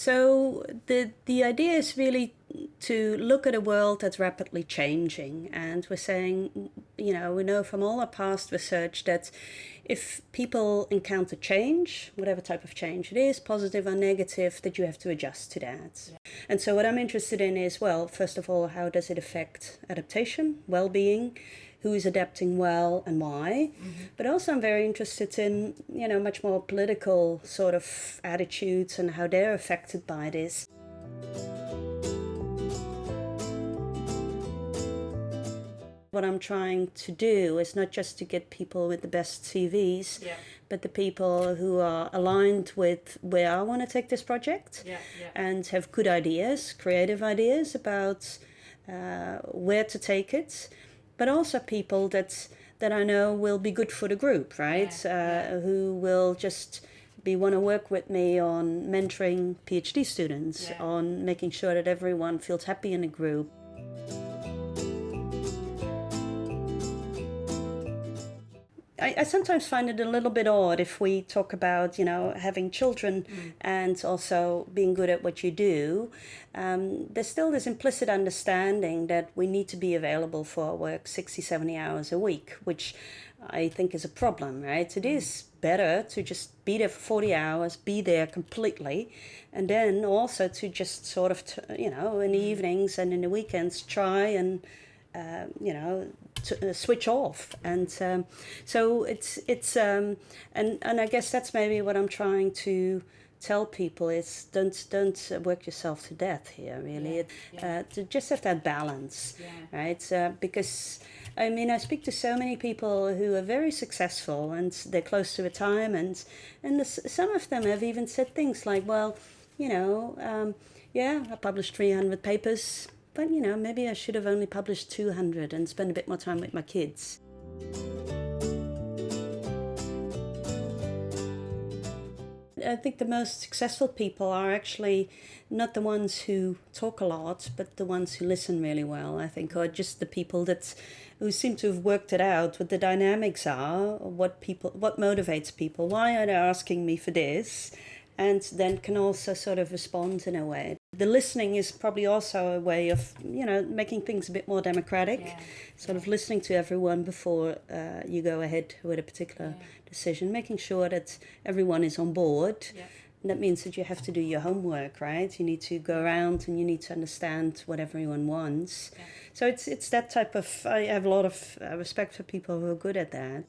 So the idea is really to look at a world that's rapidly changing, and we're saying, we know from all our past research that if people encounter change, whatever type of change it is, positive or negative, that you have to adjust to that. Yeah. And so what I'm interested in is, well, first of all, how does it affect adaptation, well-being, who is adapting well and why? Mm-hmm. But also I'm very interested in, much more political sort of attitudes and how they're affected by this. What I'm trying to do is not just to get people with the best CVs, but the people who are aligned with where I want to take this project and have good ideas, creative ideas about where to take it, but also people that I know will be good for the group, right? Who will just want to work with me on mentoring PhD students, on making sure that everyone feels happy in the group. I sometimes find it a little bit odd if we talk about, having children and also being good at what you do. There's still this implicit understanding that we need to be available for our work 60, 70 hours a week, which I think is a problem, right? It is better to just be there for 40 hours, be there completely, and then also to just sort of, in the evenings and in the weekends try and to switch off, and so it's and I guess that's maybe what I'm trying to tell people is don't work yourself to death here, really. To just have that balance, right? Because I speak to so many people who are very successful and they're close to retirement, and some of them have even said things like, well, I published 300 papers. But, maybe I should have only published 200 and spend a bit more time with my kids. I think the most successful people are actually not the ones who talk a lot, but the ones who listen really well, I think, or just the people who seem to have worked it out, what the dynamics are, what motivates people, why are they asking me for this, and then can also sort of respond in a way. The listening is probably also a way of, making things a bit more democratic, of listening to everyone before you go ahead with a particular decision, making sure that everyone is on board. And that means that you have to do your homework, right? You need to go around and you need to understand what everyone wants. So it's that type of, I have a lot of respect for people who are good at that.